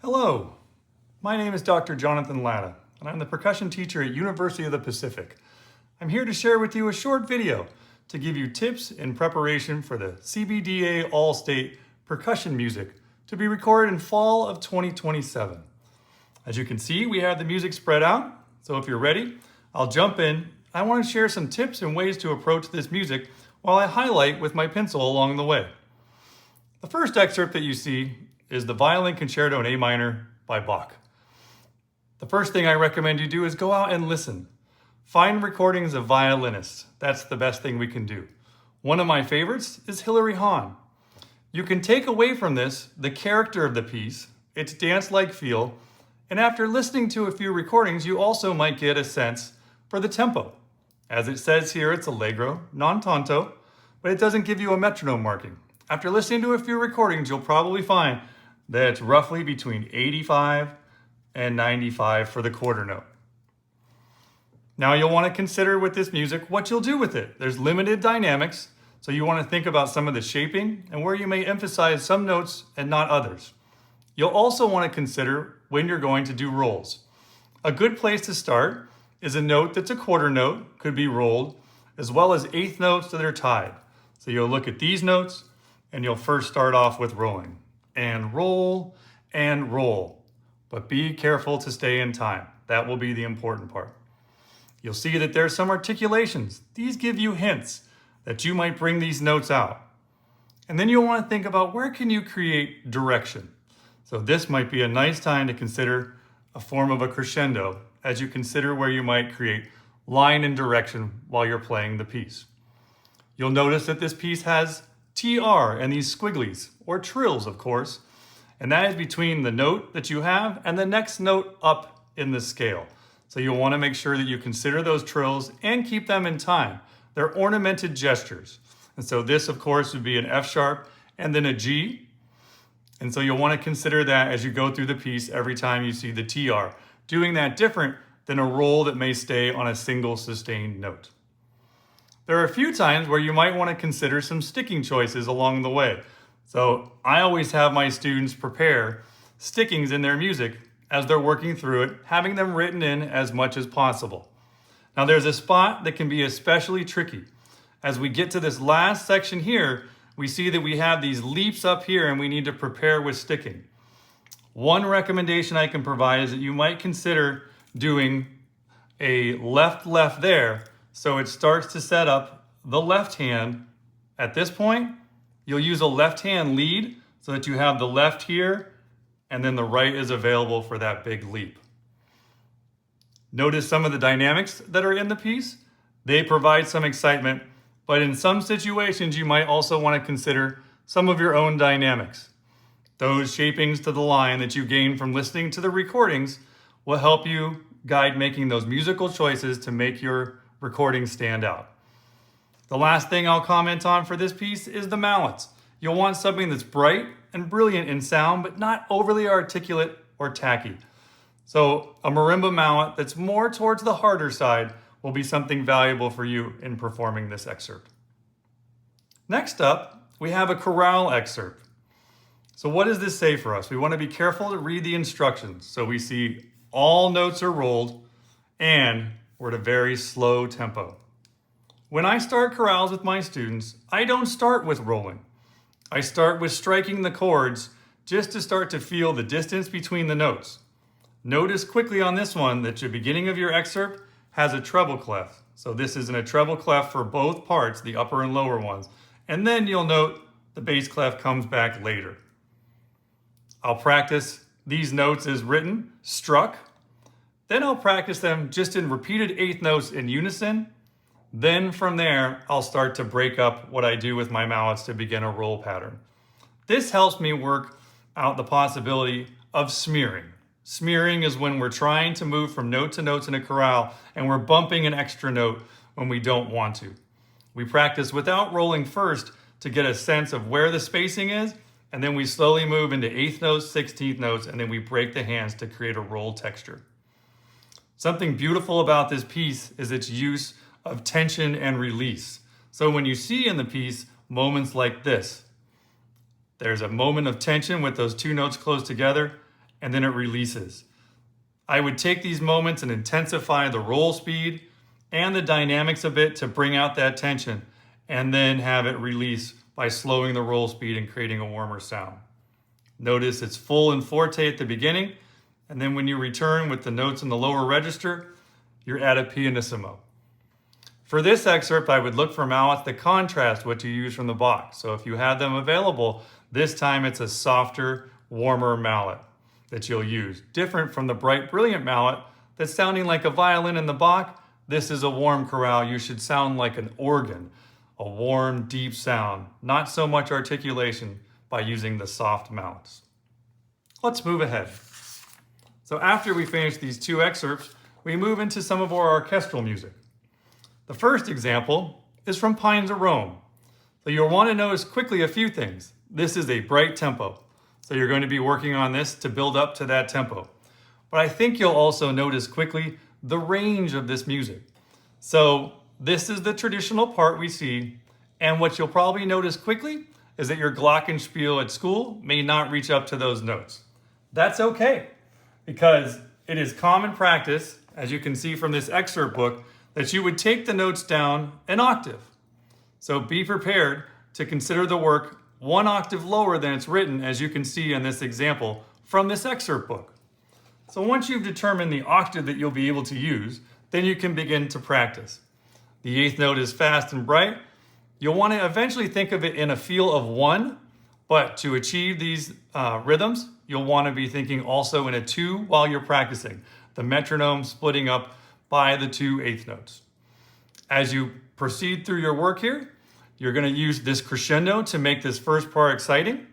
Hello, my name is Dr. Jonathan Latta, and I'm the percussion teacher at University of the Pacific. I'm here to share with you a short video to give you tips in preparation for the CBDA All-State Percussion Music to be recorded in fall of 2027. As you can see, we have the music spread out, so if you're ready, I'll jump in. I want to share some tips and ways to approach this music while I highlight with my pencil along the way. The first excerpt that you see is the Violin Concerto in A minor by Bach. The first thing I recommend you do is go out and listen. Find recordings of violinists. That's the best thing we can do. One of my favorites is Hilary Hahn. You can take away from this the character of the piece, its dance-like feel, and after listening to a few recordings, you also might get a sense for the tempo. As it says here, it's allegro, non tanto, but it doesn't give you a metronome marking. After listening to a few recordings, you'll probably find that it's roughly between 85 and 95 for the quarter note. Now you'll want to consider with this music what you'll do with it. There's limited dynamics, so you want to think about some of the shaping and where you may emphasize some notes and not others. You'll also want to consider when you're going to do rolls. A good place to start is a note that's a quarter note, could be rolled, as well as eighth notes that are tied. So you'll look at these notes and you'll first start off with rolling. And roll, but be careful to stay in time. That will be the important part. You'll see that there's some articulations. These give you hints that you might bring these notes out. And then you'll want to think about where can you create direction. So this might be a nice time to consider a form of a crescendo as you consider where you might create line and direction while you're playing the piece. You'll notice that this piece has TR and these squigglies, or trills of course, and that is between the note that you have and the next note up in the scale. So you'll want to make sure that you consider those trills and keep them in time. They're ornamented gestures. And so this of course would be an F sharp and then a G. And so you'll want to consider that as you go through the piece every time you see the TR, doing that different than a roll that may stay on a single sustained note. There are a few times where you might want to consider some sticking choices along the way. So I always have my students prepare stickings in their music as they're working through it, having them written in as much as possible. Now there's a spot that can be especially tricky. As we get to this last section here, we see that we have these leaps up here and we need to prepare with sticking. One recommendation I can provide is that you might consider doing a left there. So it starts to set up the left hand. At this point, you'll use a left hand lead so that you have the left here and then the right is available for that big leap. Notice some of the dynamics that are in the piece. They provide some excitement, but in some situations you might also want to consider some of your own dynamics. Those shapings to the line that you gain from listening to the recordings will help you guide making those musical choices to make your recording stand out. The last thing I'll comment on for this piece is the mallets. You'll want something that's bright and brilliant in sound, but not overly articulate or tacky. So a marimba mallet that's more towards the harder side will be something valuable for you in performing this excerpt. Next up, we have a chorale excerpt. So what does this say for us? We want to be careful to read the instructions. So we see all notes are rolled and we're at a very slow tempo. When I start chorales with my students, I don't start with rolling. I start with striking the chords just to start to feel the distance between the notes. Notice quickly on this one that the beginning of your excerpt has a treble clef. So this is in a treble clef for both parts, the upper and lower ones. And then you'll note the bass clef comes back later. I'll practice these notes as written, struck. Then I'll practice them just in repeated eighth notes in unison. Then from there, I'll start to break up what I do with my mallets to begin a roll pattern. This helps me work out the possibility of smearing. Smearing is when we're trying to move from note to notes in a chorale and we're bumping an extra note when we don't want to. We practice without rolling first to get a sense of where the spacing is, and then we slowly move into eighth notes, 16th notes, and then we break the hands to create a roll texture. Something beautiful about this piece is its use of tension and release. So when you see in the piece moments like this, there's a moment of tension with those two notes close together, and then it releases. I would take these moments and intensify the roll speed and the dynamics a bit to bring out that tension, and then have it release by slowing the roll speed and creating a warmer sound. Notice it's full and forte at the beginning, and then when you return with the notes in the lower register, you're at a pianissimo. For this excerpt, I would look for mallets that contrast what you use from the box. So if you have them available, this time it's a softer, warmer mallet that you'll use. Different from the bright, brilliant mallet that's sounding like a violin in the Bach. This is a warm chorale. You should sound like an organ, a warm, deep sound, not so much articulation by using the soft mallets. Let's move ahead. So after we finish these two excerpts, we move into some of our orchestral music. The first example is from Pines of Rome. So you'll want to notice quickly a few things. This is a bright tempo. So you're going to be working on this to build up to that tempo. But I think you'll also notice quickly the range of this music. So this is the traditional part we see. And what you'll probably notice quickly is that your glockenspiel at school may not reach up to those notes. That's okay, because it is common practice, as you can see from this excerpt book, that you would take the notes down an octave. So be prepared to consider the work one octave lower than it's written, as you can see in this example from this excerpt book. So once you've determined the octave that you'll be able to use, then you can begin to practice. The eighth note is fast and bright. You'll want to eventually think of it in a feel of one, but to achieve these rhythms, you'll want to be thinking also in a two while you're practicing, the metronome splitting up by the two eighth notes. As you proceed through your work here, you're going to use this crescendo to make this first part exciting,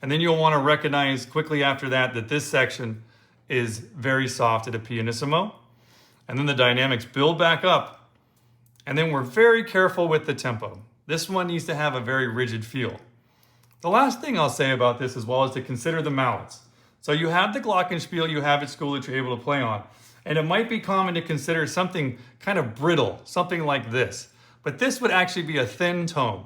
and then you'll want to recognize quickly after that that this section is very soft at a pianissimo, and then the dynamics build back up, and then we're very careful with the tempo. This one needs to have a very rigid feel. The last thing I'll say about this as well is to consider the mallets. So you have the glockenspiel you have at school that you're able to play on, and it might be common to consider something kind of brittle, something like this. But this would actually be a thin tone.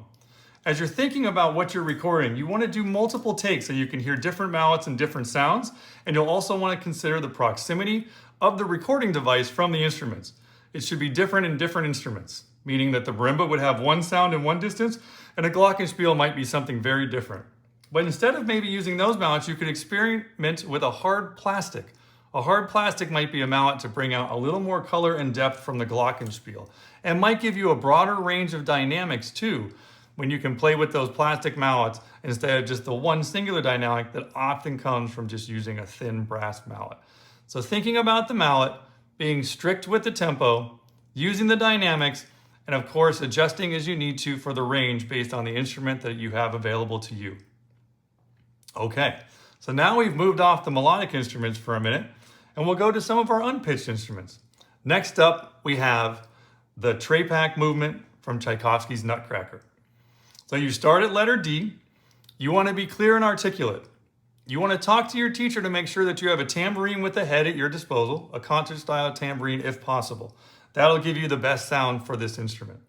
As you're thinking about what you're recording, you want to do multiple takes so you can hear different mallets and different sounds, and you'll also want to consider the proximity of the recording device from the instruments. It should be different in different instruments, meaning that the marimba would have one sound in one distance, and a glockenspiel might be something very different. But instead of maybe using those mallets, you could experiment with a hard plastic. A hard plastic might be a mallet to bring out a little more color and depth from the glockenspiel, and might give you a broader range of dynamics too, when you can play with those plastic mallets instead of just the one singular dynamic that often comes from just using a thin brass mallet. So thinking about the mallet, being strict with the tempo, using the dynamics, and of course adjusting as you need to for the range based on the instrument that you have available to you. Okay, so now we've moved off the melodic instruments for a minute, and we'll go to some of our unpitched instruments. Next up, we have the Trepak movement from Tchaikovsky's Nutcracker. So you start at letter D. You want to be clear and articulate. You want to talk to your teacher to make sure that you have a tambourine with a head at your disposal, a concert-style tambourine if possible. That'll give you the best sound for this instrument.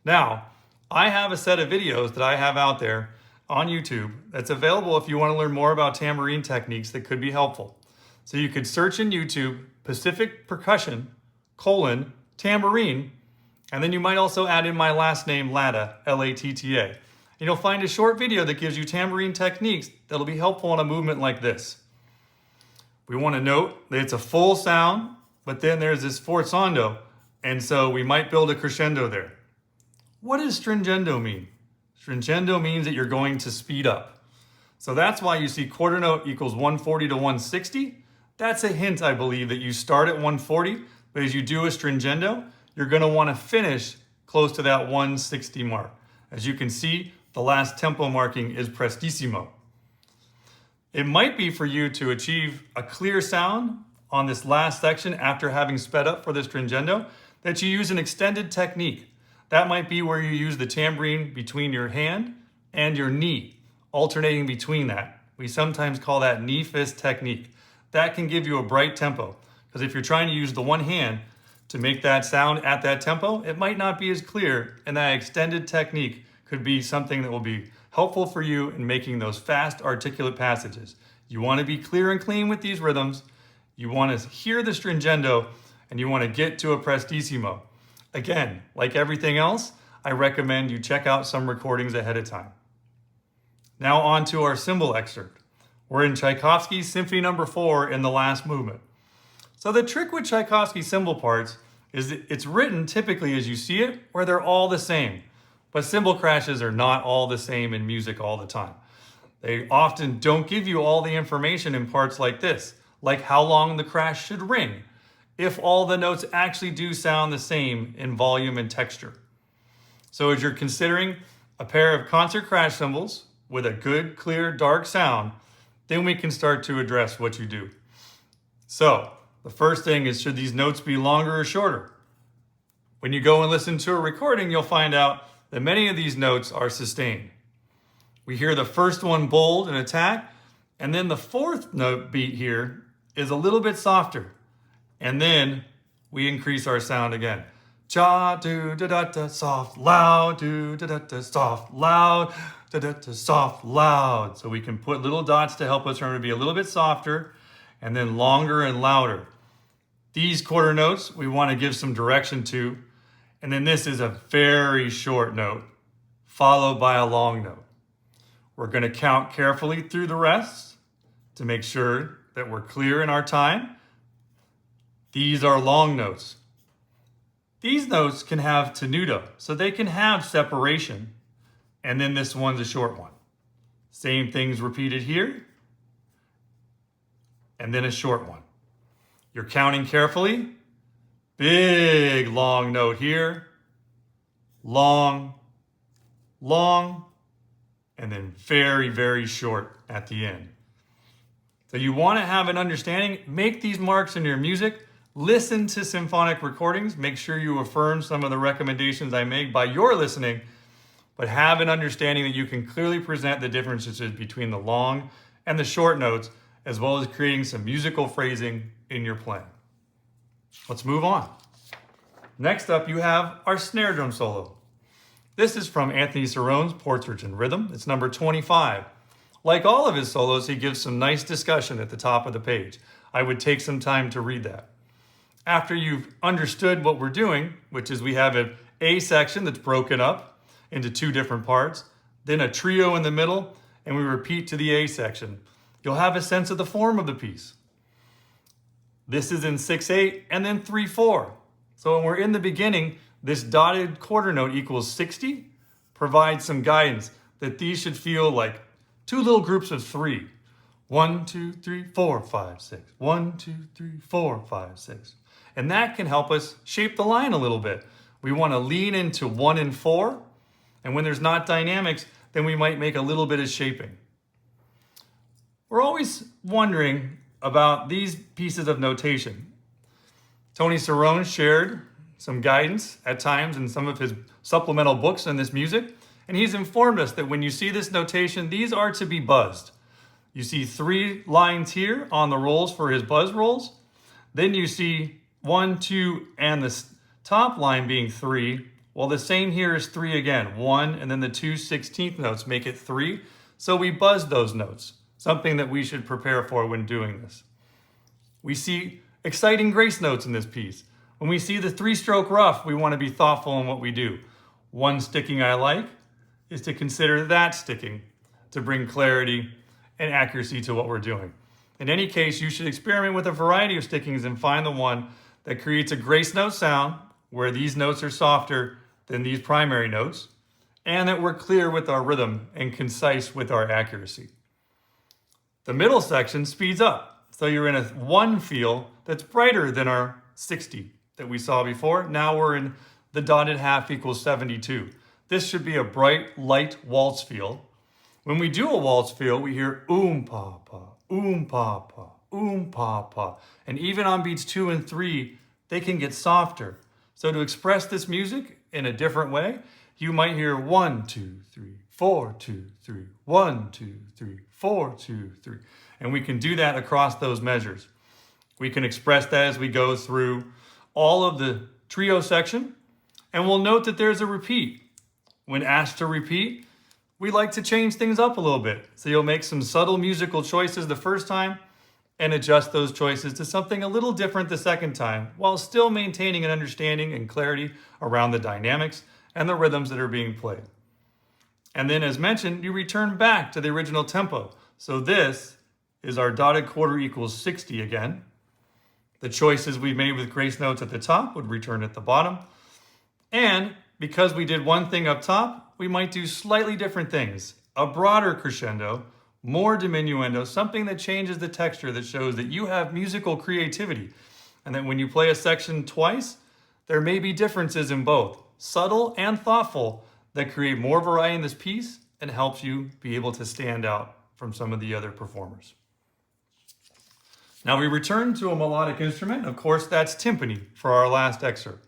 Now, I have a set of videos that I have out there on YouTube that's available if you want to learn more about tambourine techniques that could be helpful. So you could search in YouTube, Pacific Percussion, tambourine, and then you might also add in my last name, Latta, L-A-T-T-A. And you'll find a short video that gives you tambourine techniques that'll be helpful in a movement like this. We want to note that it's a full sound, but then there's this forzando, and so we might build a crescendo there. What does stringendo mean? Stringendo means that you're going to speed up. So that's why you see quarter note equals 140 to 160. That's a hint, I believe, that you start at 140, but as you do a stringendo, you're going to want to finish close to that 160 mark. As you can see, the last tempo marking is prestissimo. It might be for you to achieve a clear sound on this last section after having sped up for the stringendo, that you use an extended technique. That might be where you use the tambourine between your hand and your knee, alternating between that. We sometimes call that knee fist technique. That can give you a bright tempo, because if you're trying to use the one hand to make that sound at that tempo, it might not be as clear, and that extended technique could be something that will be helpful for you in making those fast, articulate passages. You want to be clear and clean with these rhythms. You want to hear the stringendo, and you want to get to a prestissimo. Again, like everything else, I recommend you check out some recordings ahead of time. Now on to our cymbal excerpt. We're in Tchaikovsky's Symphony No. 4 in the last movement. So the trick with Tchaikovsky's cymbal parts is that it's written typically as you see it, where they're all the same. But cymbal crashes are not all the same in music all the time. They often don't give you all the information in parts like this, like how long the crash should ring, if all the notes actually do sound the same in volume and texture. So as you're considering a pair of concert crash cymbals with a good, clear, dark sound, then we can start to address what you do. So the first thing is, should these notes be longer or shorter? When you go and listen to a recording, you'll find out that many of these notes are sustained. We hear the first one bold and attack, and then the fourth note beat here is a little bit softer. And then we increase our sound again. Cha, do, da, da, da, soft, loud, do, da, da, da, soft, loud, da, da, da, soft, loud. So we can put little dots to help us remember to be a little bit softer, and then longer and louder. These quarter notes we want to give some direction to, and then this is a very short note, followed by a long note. We're going to count carefully through the rest to make sure that we're clear in our time. These are long notes. These notes can have tenuto, so they can have separation, and then this one's a short one. Same things repeated here, and then a short one. You're counting carefully. Big long note here, long, long, and then very, very short at the end. So you want to have an understanding, make these marks in your music, listen to symphonic recordings, make sure you affirm some of the recommendations I make by your listening, but have an understanding that you can clearly present the differences between the long and the short notes, as well as creating some musical phrasing in your playing. Let's move on. Next up, you have our snare drum solo. This is from Anthony Cerrone's Portrait in Rhythm. It's number 25. Like all of his solos, he gives some nice discussion at the top of the page. I would take some time to read that. After you've understood what we're doing, which is we have an A section that's broken up into two different parts, then a trio in the middle, and we repeat to the A section, you'll have a sense of the form of the piece. This is in 6/8 and then 3/4. So when we're in the beginning, this dotted quarter note equals 60 provides some guidance that these should feel like two little groups of 3. 1, 2, 3, 4, 5, 6. 1, 2, 3, 4, 5, 6. And that can help us shape the line a little bit. We want to lean into 1 and 4. And when there's not dynamics, then we might make a little bit of shaping. We're always wondering about these pieces of notation. Tony Cerrone shared some guidance at times in some of his supplemental books on this music, and he's informed us that when you see this notation, these are to be buzzed. You see 3 lines here on the rolls for his buzz rolls. Then you see 1, 2, and the top line being 3. Well, the same here is 3 again. 1, and then the 2 16th notes make it 3. So we buzz those notes, something that we should prepare for when doing this. We see exciting grace notes in this piece. When we see the 3-stroke rough, we want to be thoughtful in what we do. One sticking I like is to consider that sticking to bring clarity and accuracy to what we're doing. In any case, you should experiment with a variety of stickings and find the one that creates a grace note sound where these notes are softer than these primary notes, and that we're clear with our rhythm and concise with our accuracy. The middle section speeds up, so you're in a 1 feel that's brighter than our 60 that we saw before. Now we're in the dotted half equals 72. This should be a bright, light waltz feel. When we do a waltz feel, we hear pa pa, pa pa, pa pa. And even on beats 2 and 3, they can get softer. So to express this music in a different way, you might hear 1, 2, 3, 4, 2, 3, 1, 2, 3, 4, 2, 3. And we can do that across those measures. We can express that as we go through all of the trio section, and we'll note that there's a repeat. When asked to repeat, we like to change things up a little bit. So you'll make some subtle musical choices the first time and adjust those choices to something a little different the second time, while still maintaining an understanding and clarity around the dynamics and the rhythms that are being played. And then, as mentioned, you return back to the original tempo. So this is our dotted quarter equals 60 again. The choices we made with grace notes at the top would return at the bottom. And because we did one thing up top, we might do slightly different things. A broader crescendo, more diminuendo, something that changes the texture, that shows that you have musical creativity. And that when you play a section twice, there may be differences in both, subtle and thoughtful, that create more variety in this piece and helps you be able to stand out from some of the other performers. Now we return to a melodic instrument. Of course, that's timpani for our last excerpt.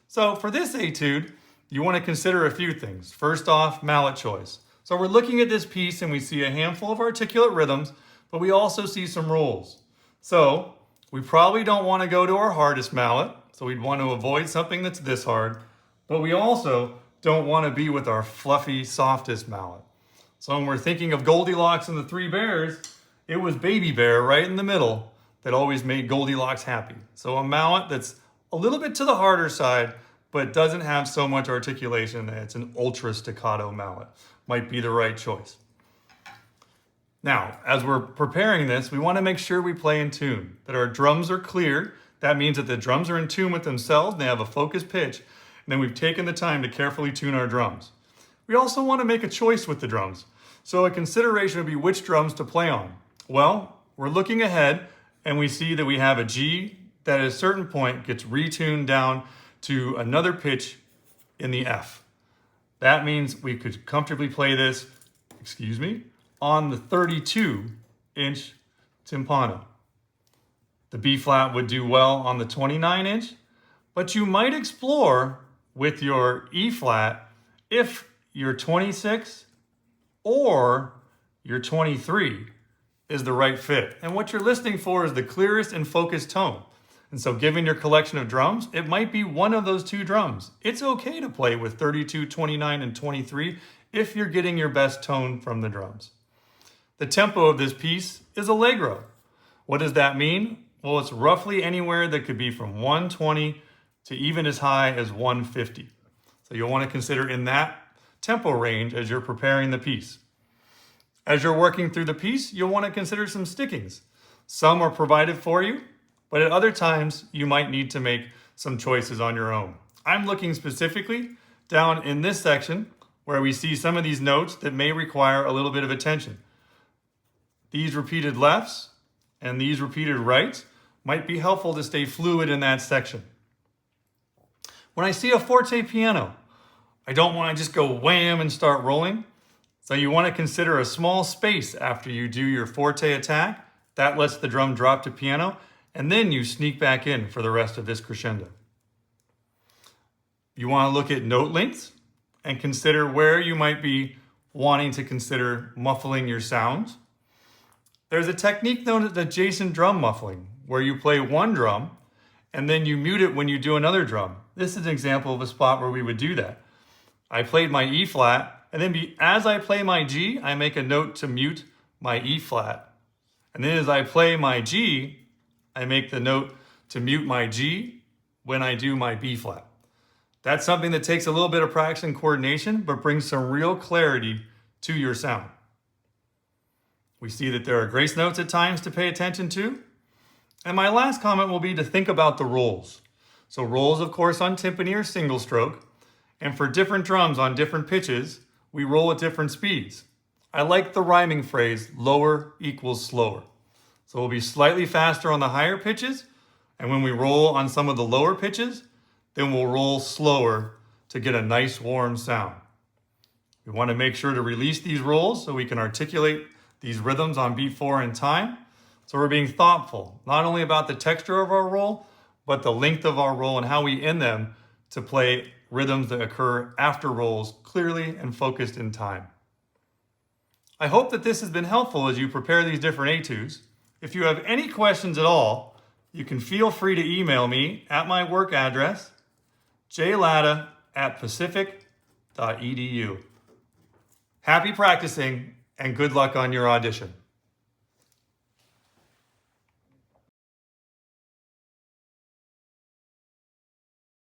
So for this etude, you want to consider a few things. First off, mallet choice. So we're looking at this piece and we see a handful of articulate rhythms, but we also see some rolls. So we probably don't want to go to our hardest mallet, so we'd want to avoid something that's this hard, but we also don't want to be with our fluffy, softest mallet. So when we're thinking of Goldilocks and the Three Bears, it was Baby Bear right in the middle that always made Goldilocks happy. So a mallet that's a little bit to the harder side, but doesn't have so much articulation that it's an ultra staccato mallet. Might be the right choice. Now, as we're preparing this, we want to make sure we play in tune, that our drums are clear. That means that the drums are in tune with themselves, and they have a focused pitch, and then we've taken the time to carefully tune our drums. We also want to make a choice with the drums. So a consideration would be which drums to play on. Well, we're looking ahead, and we see that we have a G that at a certain point gets retuned down to another pitch in the F. That means we could comfortably play this, on the 32-inch timpano. The B flat would do well on the 29-inch, but you might explore with your E flat if your 26 or your 23 is the right fit. And what you're listening for is the clearest and focused tone. And so given your collection of drums, it might be one of those two drums. It's okay to play with 32, 29, and 23 if you're getting your best tone from the drums. The tempo of this piece is allegro. What does that mean? Well, it's roughly anywhere that could be from 120 to even as high as 150. So you'll want to consider in that tempo range as you're preparing the piece. As you're working through the piece, you'll want to consider some stickings. Some are provided for you, but at other times, you might need to make some choices on your own. I'm looking specifically down in this section where we see some of these notes that may require a little bit of attention. These repeated lefts and these repeated rights might be helpful to stay fluid in that section. When I see a forte piano, I don't want to just go wham and start rolling. So you want to consider a small space after you do your forte attack. That lets the drum drop to piano, and then you sneak back in for the rest of this crescendo. You want to look at note lengths and consider where you might be wanting to consider muffling your sounds. There's a technique known as adjacent drum muffling, where you play one drum and then you mute it when you do another drum. This is an example of a spot where we would do that. I played my E flat, and then as I play my G, I make a note to mute my E flat. And then as I play my G, I make the note to mute my G when I do my B flat. That's something that takes a little bit of practice and coordination, but brings some real clarity to your sound. We see that there are grace notes at times to pay attention to. And my last comment will be to think about the rolls. So rolls, of course, on timpani are single stroke. And for different drums on different pitches, we roll at different speeds. I like the rhyming phrase, lower equals slower. So we'll be slightly faster on the higher pitches, and when we roll on some of the lower pitches, then we'll roll slower to get a nice warm sound. We want to make sure to release these rolls so we can articulate these rhythms on beat 4 in time. So we're being thoughtful, not only about the texture of our roll, but the length of our roll and how we end them to play rhythms that occur after rolls clearly and focused in time. I hope that this has been helpful as you prepare these different etudes. If you have any questions at all, you can feel free to email me at my work address, jlatta@pacific.edu. Happy practicing and good luck on your audition.